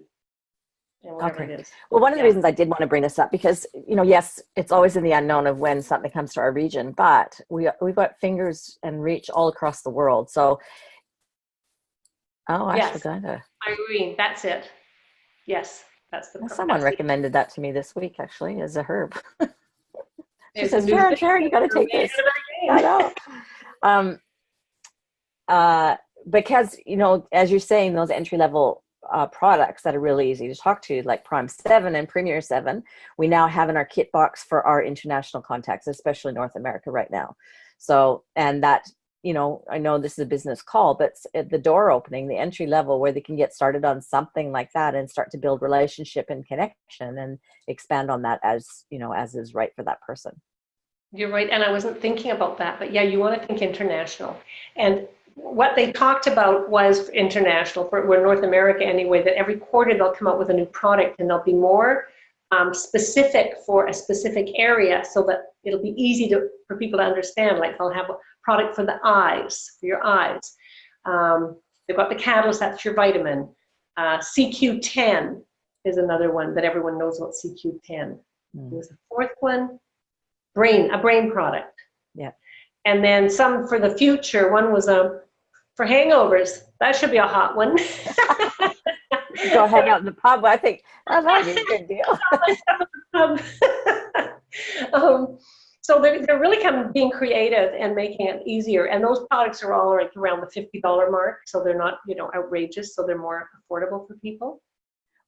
And whatever it is. Well, one of the reasons I did want to bring this up, because, yes, it's always in the unknown of when something comes to our region, but we've got fingers and reach all across the world. So, yes, Irene, that's it. Yes, that's the. Someone recommended that to me this week, actually, as a herb. She says, Sharon, you got to take this. I know. Because, as you're saying, those entry-level products that are really easy to talk to, like Prime 7 and Premier 7, we now have in our kit box for our international contacts, especially North America right now. So, and that, I know this is a business call, but the door opening, the entry level where they can get started on something like that and start to build relationship and connection and expand on that as is right for that person. You're right. And I wasn't thinking about that, but yeah, you want to think international. And what they talked about was international, for North America anyway, that every quarter they'll come out with a new product, and they'll be more specific for a specific area, so that it'll be easy for people to understand. Like, they'll have a product for the eyes, for your eyes. They've got the catalyst, that's your vitamin. CQ10 is another one that everyone knows about. CQ10. There's a fourth one, a brain product. Yeah. And then some for the future. One was for hangovers. That should be a hot one. Go hang out in the pub. I think that might be a good deal. So they're really being creative and making it easier. And those products are all like around the $50 mark. So they're not, outrageous. So they're more affordable for people.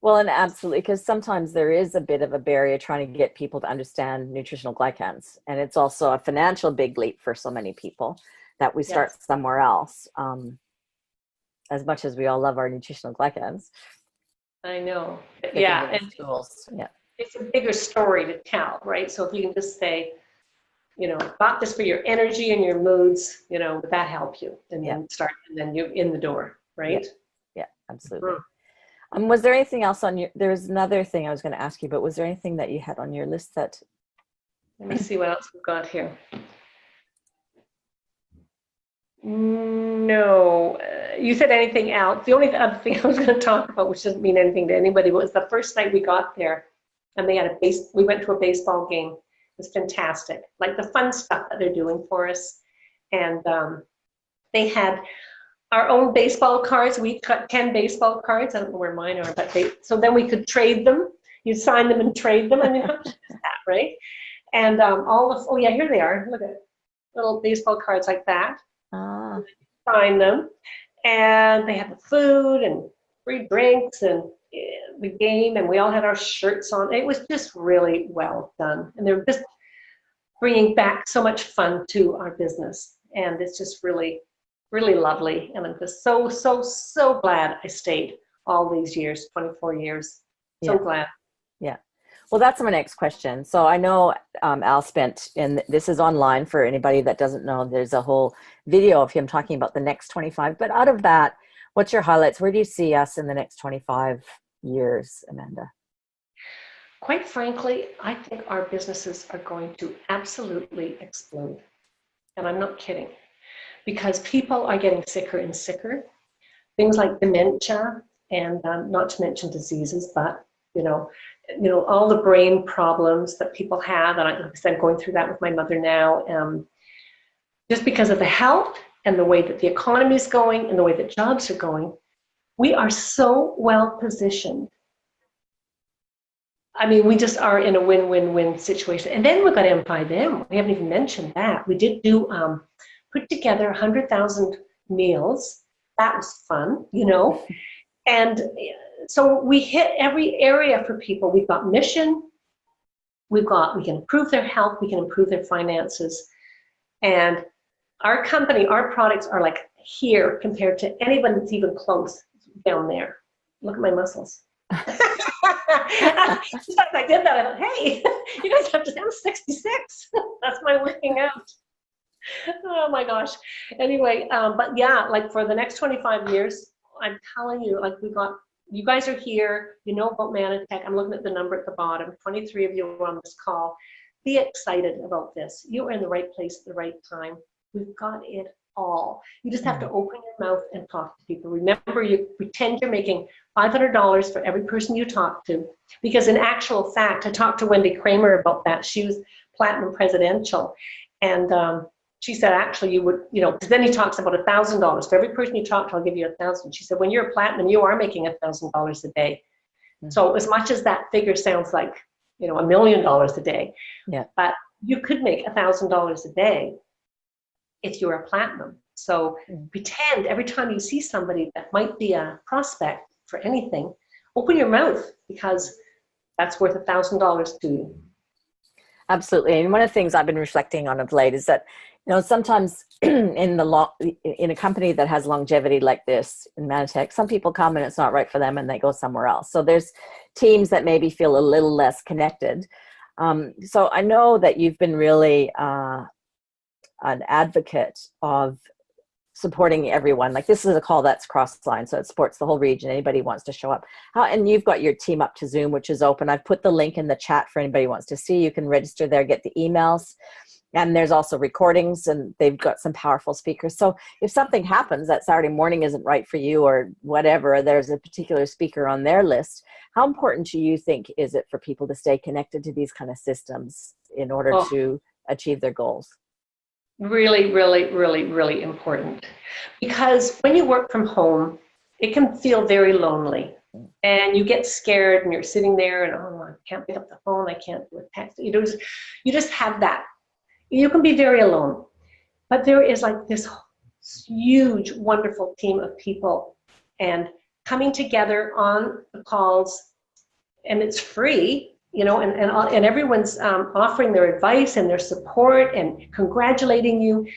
Well, and absolutely, because sometimes there is a bit of a barrier trying to get people to understand nutritional glycans. And it's also a financial big leap for so many people that we start somewhere else. As much as we all love our nutritional glycans. I know. Yeah. And tools. Yeah. It's a bigger story to tell, right? So if you can just say, bought this for your energy and your moods, would that help you? And then start, and then you're in the door, right? Yeah, absolutely. Was there anything else there was another thing I was going to ask you, but was there anything that you had on your list that? Let me see what else we've got here. No, you said anything else. The only other thing I was going to talk about, which doesn't mean anything to anybody, was the first night we got there, and they had we went to a baseball game. It was fantastic, like the fun stuff that they're doing for us. And they had our own baseball cards. We cut 10 baseball cards. I don't know where mine are, but so then we could trade them. You sign them and trade them. I mean, how much is that, right? And here they are. Look at little baseball cards like that. Sign them, and they had the food and free drinks and the game, and we all had our shirts on. It was just really well done, and they're just bringing back so much fun to our business. And it's just really, really lovely. And I'm just so, so, so glad I stayed all these years, 24 years. So glad. Yeah. Well, that's my next question. So I know Al spent, and this is online for anybody that doesn't know, there's a whole video of him talking about the next 25. But out of that, what's your highlights? Where do you see us in the next 25 years, Amanda? Quite frankly, I think our businesses are going to absolutely explode. And I'm not kidding, because people are getting sicker and sicker. Things like dementia, and not to mention diseases, but all the brain problems that people have. And like I said, going through that with my mother now, just because of the health and the way that the economy is going and the way that jobs are going, we are so well positioned. I mean, we just are in a win-win-win situation. And then we've got M5M. We haven't even mentioned that. We did put together 100,000 meals. That was fun, And so we hit every area for people. We've got mission. We can improve their health. We can improve their finances. And our company, our products are like here compared to anyone that's even close down there. Look at my muscles. I did that. I thought, hey, you guys have to. I'm 66. That's my working out. Oh my gosh. Anyway, but yeah, like for the next 25 years, I'm telling you, like you guys are here. You know about Mannatech. I'm looking at the number at the bottom. 23 of you are on this call. Be excited about this. You are in the right place at the right time. We've got it all. You just have to open your mouth and talk to people. Remember, you pretend you're making $500 for every person you talk to, because in actual fact, I talked to Wendy Kramer about that. She was Platinum Presidential, and she said, actually, you would, because then he talks about $1,000 for every person you talk to. I'll give you $1,000. She said, when you're a platinum, you are making $1,000 a day. So as much as that figure sounds like, $1 million a day, but you could make $1,000 a day if you're a platinum. So pretend every time you see somebody that might be a prospect for anything, open your mouth, because that's worth $1,000 to you. Absolutely. And one of the things I've been reflecting on of late is that, sometimes in a company that has longevity like this in Mannatech, some people come and it's not right for them and they go somewhere else. So there's teams that maybe feel a little less connected. So I know that you've been really an advocate of supporting everyone. Like, this is a call that's cross-line, so it supports the whole region. Anybody who wants to show up. And you've got your team up to Zoom, which is open. I've put the link in the chat for anybody who wants to see. You can register there, get the emails. And there's also recordings, and they've got some powerful speakers. So if something happens that Saturday morning isn't right for you or whatever, there's a particular speaker on their list. How important do you think is it for people to stay connected to these kind of systems in order to achieve their goals? Really, really, really, really important. Because when you work from home, it can feel very lonely. And you get scared and you're sitting there and, I can't pick up the phone, I can't do a text. You just have that. You can be very alone. But there is like this huge, wonderful team of people and coming together on the calls, and it's free, and everyone's offering their advice and their support and congratulating you.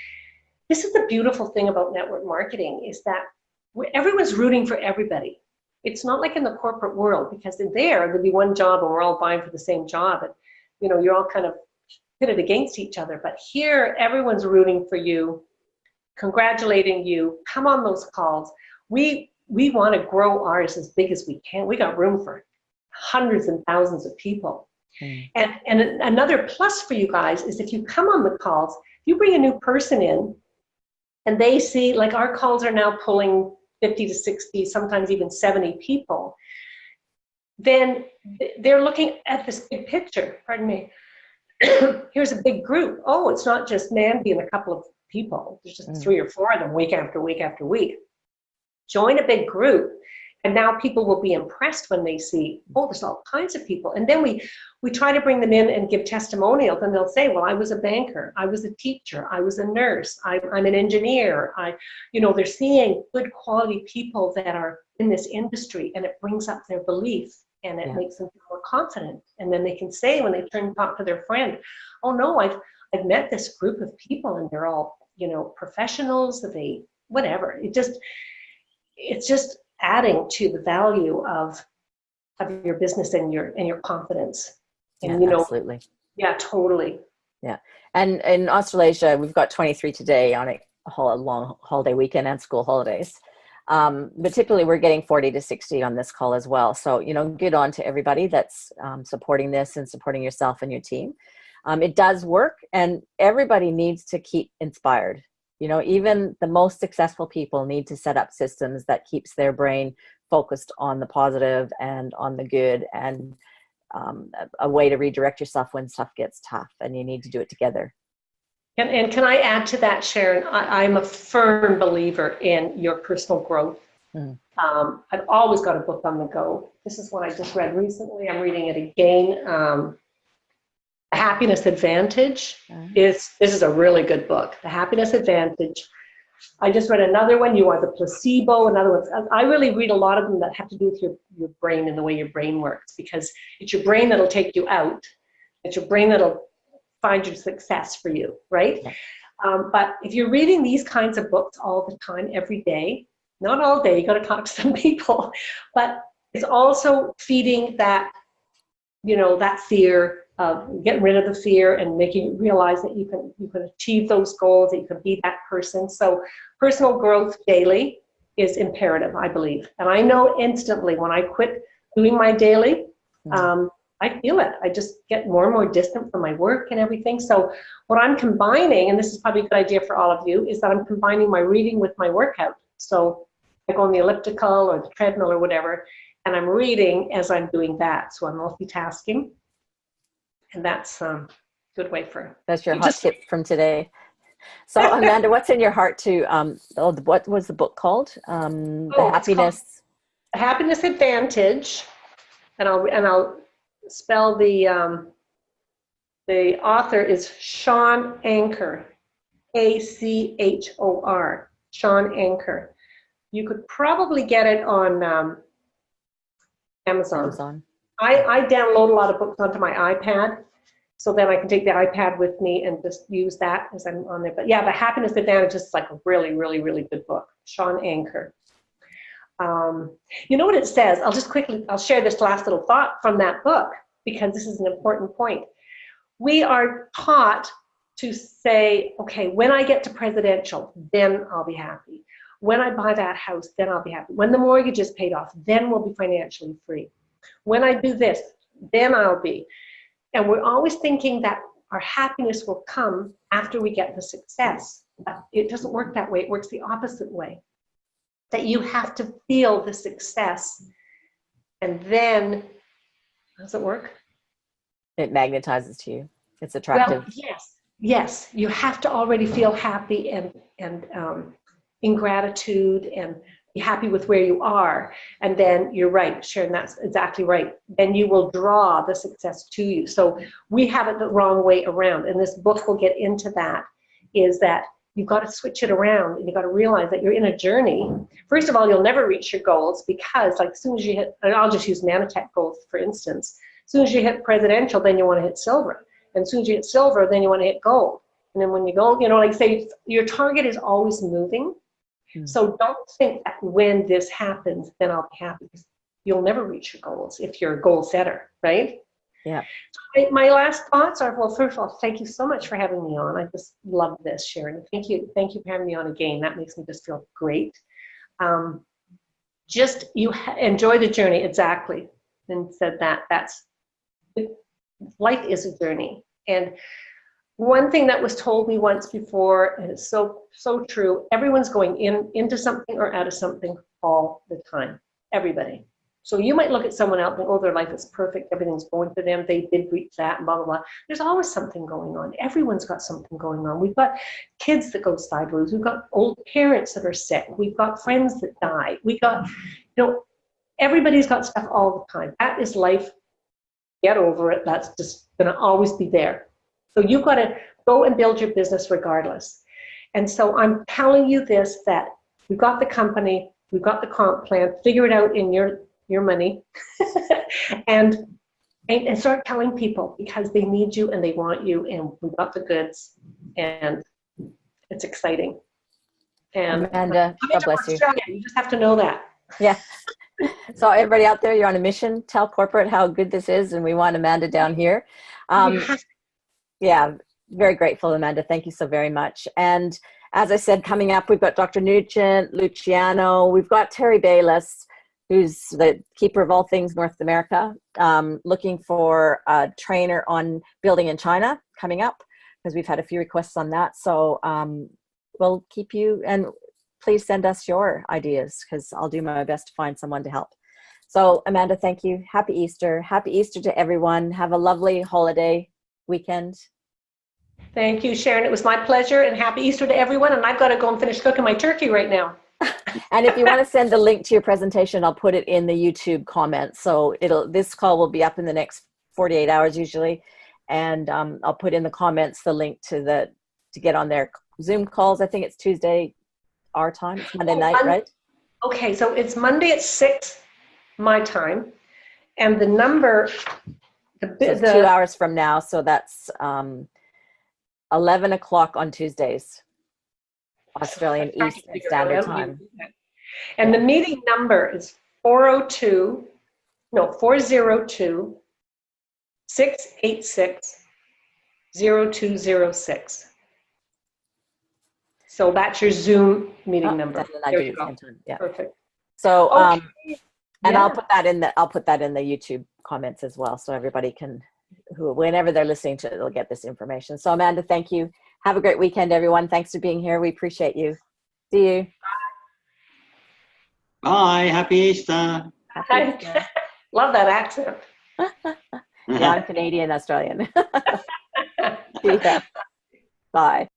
This is the beautiful thing about network marketing, is that everyone's rooting for everybody. It's not like in the corporate world, because there'd be one job and we're all vying for the same job, and you're all kind of pitted against each other. But here, everyone's rooting for you, congratulating you. Come on those calls. We want to grow ours as big as we can. We got room for hundreds and thousands of people. And another plus for you guys is, if you come on the calls, if you bring a new person in and they see, like, our calls are now pulling 50 to 60, sometimes even 70 people, then they're looking at this big picture. Pardon me. Here's a big group. Oh, it's not just Mandy and a couple of people. There's just 3 or 4 of them week after week after week. Join a big group, and now people will be impressed when they see, there's all kinds of people. And then we try to bring them in and give testimonials, and they'll say, well, I was a banker, I was a teacher, I was a nurse, I'm an engineer. They're seeing good quality people that are in this industry, and it brings up their belief. And it makes them feel more confident. And then they can say, when they turn and talk to their friend, oh no, I've I've met this group of people and they're all, professionals, whatever. It's just adding to the value of your business and your confidence. And, Yeah, absolutely. yeah, totally. Yeah. And in Australasia, we've got 23 today on a long holiday weekend and school holidays. But typically we're getting 40 to 60 on this call as well. So, good on to everybody that's supporting this and supporting yourself and your team. It does work, and everybody needs to keep inspired. Even the most successful people need to set up systems that keeps their brain focused on the positive and on the good, and a way to redirect yourself when stuff gets tough, and you need to do it together. And can I add to that, Sharon? I'm a firm believer in your personal growth. Mm. I've always got a book on the go. This is one I just read recently. I'm reading it again. The Happiness Advantage this is a really good book. The Happiness Advantage. I just read another one. You Are the Placebo. Another one. I really read a lot of them that have to do with your brain and the way your brain works, because it's your brain that'll take you out. It's your brain that'll find your success for you, right? Yeah. But if you're reading these kinds of books all the time, every day, not all day, you got to talk to some people, but it's also feeding that, that fear of getting rid of the fear and making you realize that you can achieve those goals, that you can be that person. So personal growth daily is imperative, I believe. And I know instantly when I quit doing my daily, I feel it. I just get more and more distant from my work and everything. So what I'm combining, and this is probably a good idea for all of you, is that I'm combining my reading with my workout. So I go on the elliptical or the treadmill or whatever, and I'm reading as I'm doing that. So I'm multitasking. And that's a good way for... That's your hot tip from today. So Amanda, what's in your heart to, what was the book called? The Happiness Advantage. And I'll spell the author is Sean Anker, Achor, Sean Anker. You could probably get it on Amazon. I download a lot of books onto my iPad, so then I can take the iPad with me and just use that as I'm on there. But yeah, The Happiness Advantage is like a really, really, really good book. Sean Anker. You know what it says? I'll share this last little thought from that book, because this is an important point. We are taught to say, okay, when I get to presidential, then I'll be happy. When I buy that house, then I'll be happy. When the mortgage is paid off, then we'll be financially free. When I do this, then I'll be. And we're always thinking that our happiness will come after we get the success. But it doesn't work that way. It works the opposite way. That you have to feel the success, and then, how does it work? It magnetizes to you. It's attractive. Well, yes. You have to already feel happy and in gratitude and be happy with where you are. And then you're right, Sharon, that's exactly right. Then you will draw the success to you. So we have it the wrong way around. And this book will get into that, is that you've got to switch it around, and you've got to realize that you're in a journey. First of all, you'll never reach your goals, because like as soon as you hit, and I'll just use Mannatech goals for instance, as soon as you hit presidential, then you want to hit silver. And as soon as you hit silver, then you want to hit gold. And then when you go, like say, your target is always moving. So don't think that when this happens, then I'll be happy, because you'll never reach your goals if you're a goal setter, right? Yeah. My last thoughts are, well, first of all, thank you so much for having me on. I just love this, Sharon. Thank you for having me on again. That makes me just feel great. Enjoy the journey, exactly. And said life is a journey. And one thing that was told me once before, and it's so true, everyone's going into something or out of something all the time. Everybody. So you might look at someone else and think, oh, their life is perfect, everything's going for them, they did reach that, and blah, blah, blah. There's always something going on. Everyone's got something going on. We've got kids that go sideways. We've got old parents that are sick. We've got friends that die. We got, everybody's got stuff all the time. That is life. Get over it. That's just going to always be there. So you've got to go and build your business regardless. And so I'm telling you this, that we've got the company, we've got the comp plan, figure it out in your money, and And start telling people, because they need you and they want you, and we've got the goods, and it's exciting. And Amanda, coming God to bless you. Australia, you just have to know that. Yeah. So everybody out there, you're on a mission. Tell corporate how good this is, and we want Amanda down here. Yeah, very grateful, Amanda. Thank you so very much. And as I said, coming up, we've got Dr. Nugent, Luciano. We've got Terry Bayless, who's the keeper of all things North America, looking for a trainer on building in China coming up, because we've had a few requests on that. So we'll keep you, and please send us your ideas, because I'll do my best to find someone to help. So Amanda, thank you. Happy Easter. Happy Easter to everyone. Have a lovely holiday weekend. Thank you, Sharon. It was my pleasure, and happy Easter to everyone. And I've got to go and finish cooking my turkey right now. And if you want to send the link to your presentation, I'll put it in the YouTube comments. So this call will be up in the next 48 hours usually. And I'll put in the comments the link to get on their Zoom calls. I think it's Tuesday our time. It's Monday night, right? Okay, so it's Monday at 6 my time. And the number, it's 2 hours from now. So that's 11 o'clock on Tuesdays, Australian Eastern Standard Time. And the meeting number is 402 686 0206. So that's your Zoom meeting number. There you go. Yeah. Perfect. So, okay. And I'll put that in the YouTube comments as well, so everybody can, whenever they're listening to it, they'll get this information. So Amanda, thank you. Have a great weekend, everyone. Thanks for being here. We appreciate you. See you. Bye. Happy Easter. Happy Easter. Love that accent. Yeah, I'm Canadian, Australian. See ya. Bye.